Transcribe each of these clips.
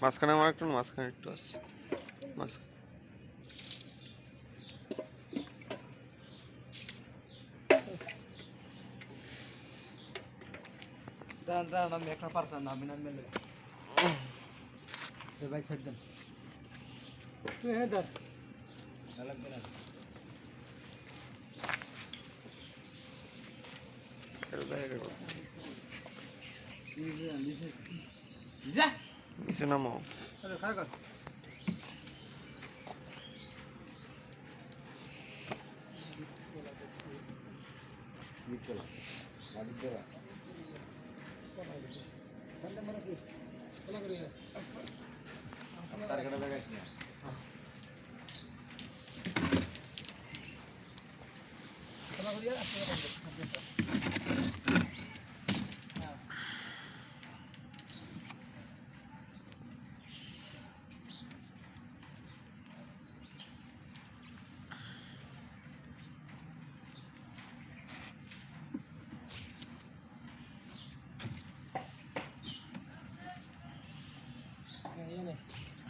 মাঝখানে আমার একটু মাঝখানে একটু আছে দাঁড়ান আমি একটা পারতাম না আমি না মেলে ভাই ছেড়ে দেন তুই হ্যাঁ ধর লাগবে না নিচে নামো খারাপ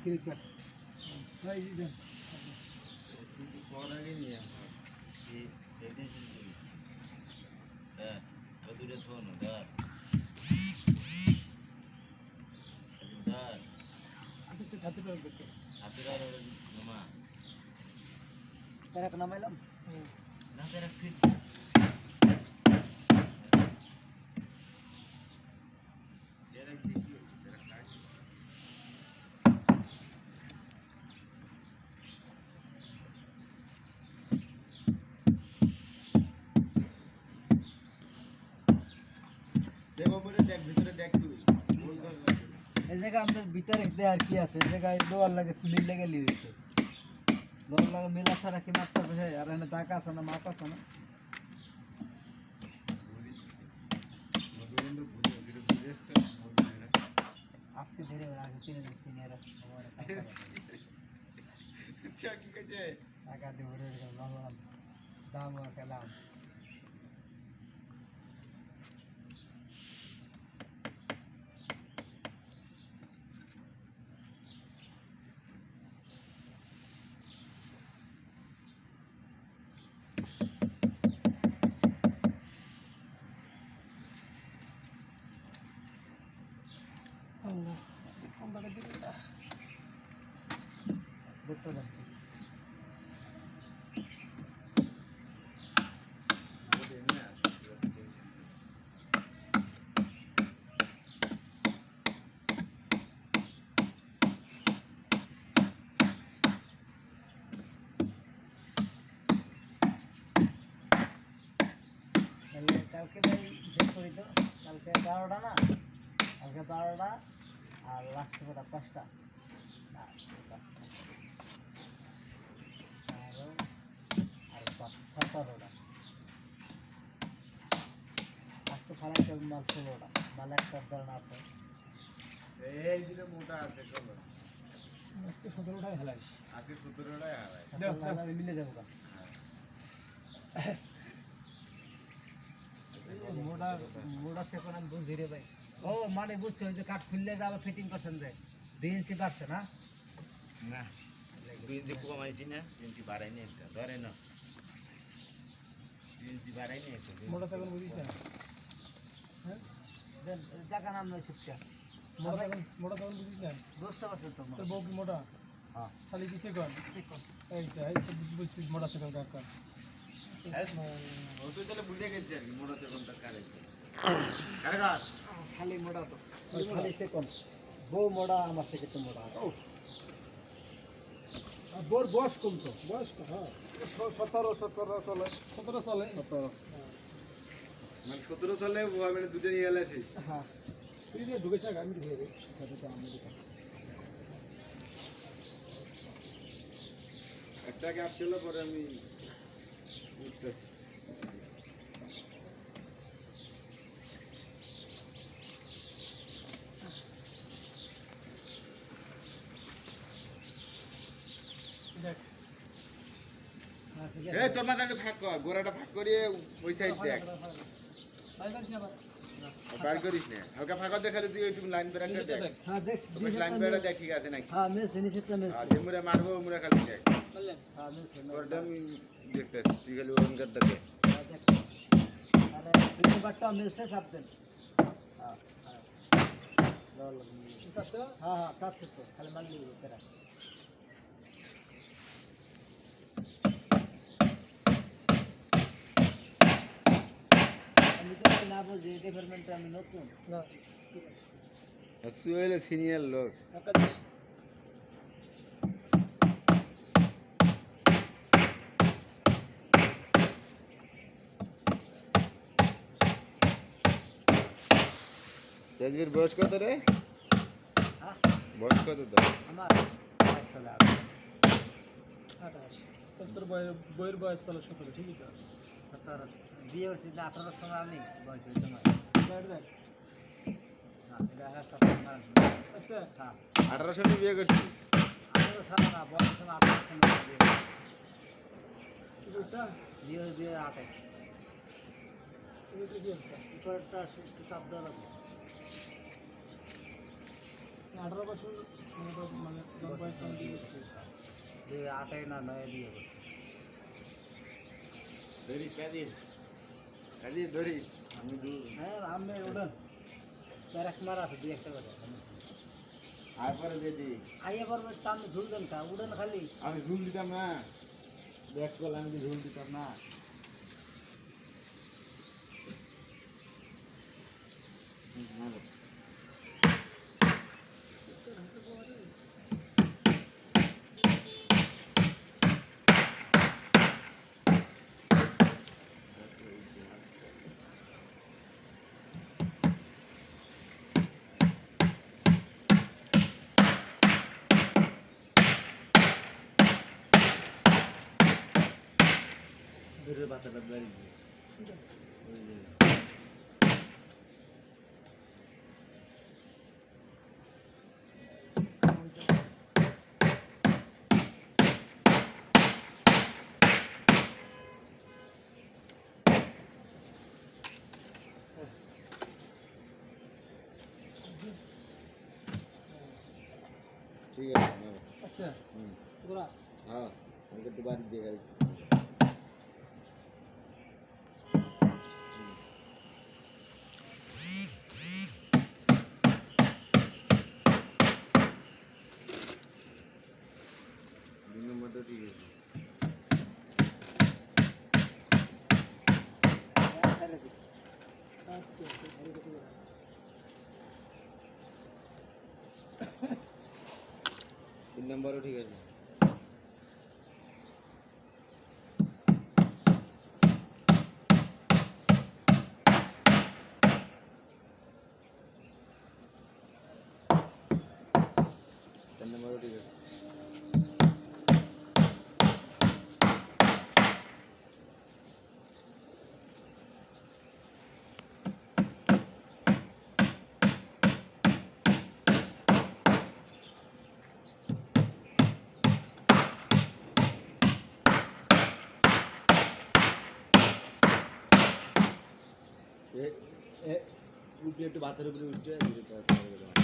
Kirikmat. Hai di dan. Orang ini ya. Ini dah. Aku dah tahu dah. Dah. Aku tu satu orang betul. Satu orang nama. Saya kenal malam. Nah, saya fit. এই জায়গা আমাদের ভিতরে দেয়ার কি আছে এই জায়গায় লোয়ার লাগে মিল লেগে লিয়েছে লোয়ার লাগে মিলা ছাড়া কি মাপতে হবে আর এখানে দাগ আছে না মাপ আছে না আজকে ধীরে আগে তিনে দিচ্ছি নিয়ে রাখ কি কাজে টাকা দিয়ে ভরে দাম খেলাম Allah, Allah kadang betul dah. কালকে ভাই শেষ করি তো কালকে 12টা না কালকে 12টা আর লাস্ট কটা 5টা আর 17টা আজকে ফালাইতে মাল 16টা মাল একটা ধরনা আছে এই দিনে মোটা আছে চলো আজকে 17টাই হালাই আজকে 17টাই হালাই মিলে যাবো কা মোটা সে কোন বুঝি রে ভাই ও মানে বুঝছো যে কাট খুললে যাবে ফিটিং করছেন যে 2 ইঞ্চি বাড়ছে না না 2 ইঞ্চি কমাইছি না 2 ইঞ্চি বাড়াই নি এটা ধরে না 2 ইঞ্চি বাড়াই নি এটা মোটা সেকন বুঝিস না হ্যাঁ দেন জায়গা নাম নয় চুপচাপ মোটা সেকন বুঝিস না বুঝতে পারছো তো বউ কি মোটা হ্যাঁ খালি কি সেকন এই বুঝছিস মোটা সেকন কাকা ও তো চলে বুঝে গেছি আর কি মোটা সেকনটা কারে কারে কাজ খালি মোটা তো খালি সেকন বউ মোটা আমার থেকে তো মোটা আর বোর বয়স কম তো বয়স হ্যাঁ 17 চলে 17 চলে 17 মানে 17 সালে ও আমি দুটো নিয়ে এলাছিস হ্যাঁ তুই যে ঢুকেছ না আমি ঢুকে গেছি সেটা আমি দিতাম একটা গ্যাপ ছিল পরে আমি উঠতেছি দেখ এই তোর মাথাটা ভাগ কর গোড়াটা ভাগ করিয়ে ওই সাইড দেখ বার করিস না হালকা ফাঁকা দেখালে তুই একটু লাইন বেড়াটা দেখ হ্যাঁ দেখ তোর লাইন বেড়া দেখ ঠিক আছে নাকি হ্যাঁ মিলছে নিচেরটা মিলছে আর যে মুড়ে মারবো মুড়ে খালি দেখ হ্যাঁ মিলছে ওরটা আমি দেখতেছি তুই খালি ওখানকারটা দেখ হ্যাঁ দেখ আরে দুটো বাট্টা মিলছে সব দেন হ্যাঁ হ্যাঁ হ্যাঁ হ্যাঁ কাজ তো খালি মানলি তেরা আমি তো না বুঝি ডিপার্টমেন্টে আমি নতুন না আর তুই হইলে সিনিয়র লোক তেজবির বয়স কত রে হ্যাঁ বয়স কত তোর আমার চলে আসবে 28 তোর বইয়ের বয়স চলো 17 ঠিকই তো তোর বিয়ে হচ্ছে 18 সময় আমি বয়স হয়েছে আমার ব্যাড ব্যাড হ্যাঁ দেখা তো আচ্ছা হ্যাঁ 18 সালে বিয়ে করছিস 18 সাল না বয়স সময় 18 সময় এটা বিয়ে 28 এটা কি আছে উপরটা একটু চাপ দেওয়া লাগবে 18 বছর মানে তোর বয়স কম দিয়ে দিচ্ছিস বিয়ে 28 না 9 বিয়ে করছে ধরিস কাদির কাদির ধরিস আমি দূর হ্যাঁ আমি উড়ন প্যারাক মারা আছে দুই একটা করে আর পরে দিদি আইয়া পড়বে তাম ঝুল দেন কা উড়ন খালি আমি ঝুল দিতাম না ব্যাক করলে আমি ঝুল দিতাম না দূরের পাতাটা বাড়ি দিয়ে ওই যে ঠিক আছে আচ্ছা হুম তোরা হ্যাঁ আমাকে একটু বাড়ি দিয়ে গাড়ি দুই নম্বরটা ঠিক আছে আচ্ছা ভালো কথা বলা তিন নম্বরও ঠিক আছে চার নম্বরও ঠিক আছে উঠে একটু ভাতের উপরে উঠে ঠিক আছে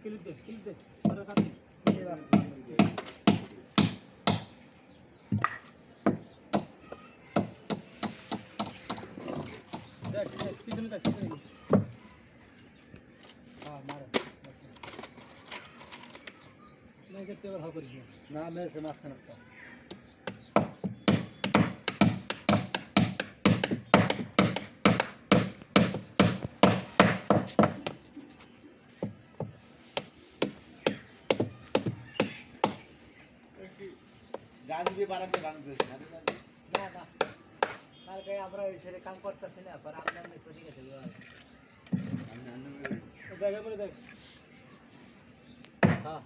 किलिप दे अरे का देख कितने का हां मारो नहीं सकते और हाँ करिस ना मैं से मास्क करता গাছ দিয়ে বাড়াতে ভাঙছে না না কালকে আমরা ওই ছেলে কাম করতেছি না পর আমরা এমনি করে গেছে জায়গা বলে দেখ হ্যাঁ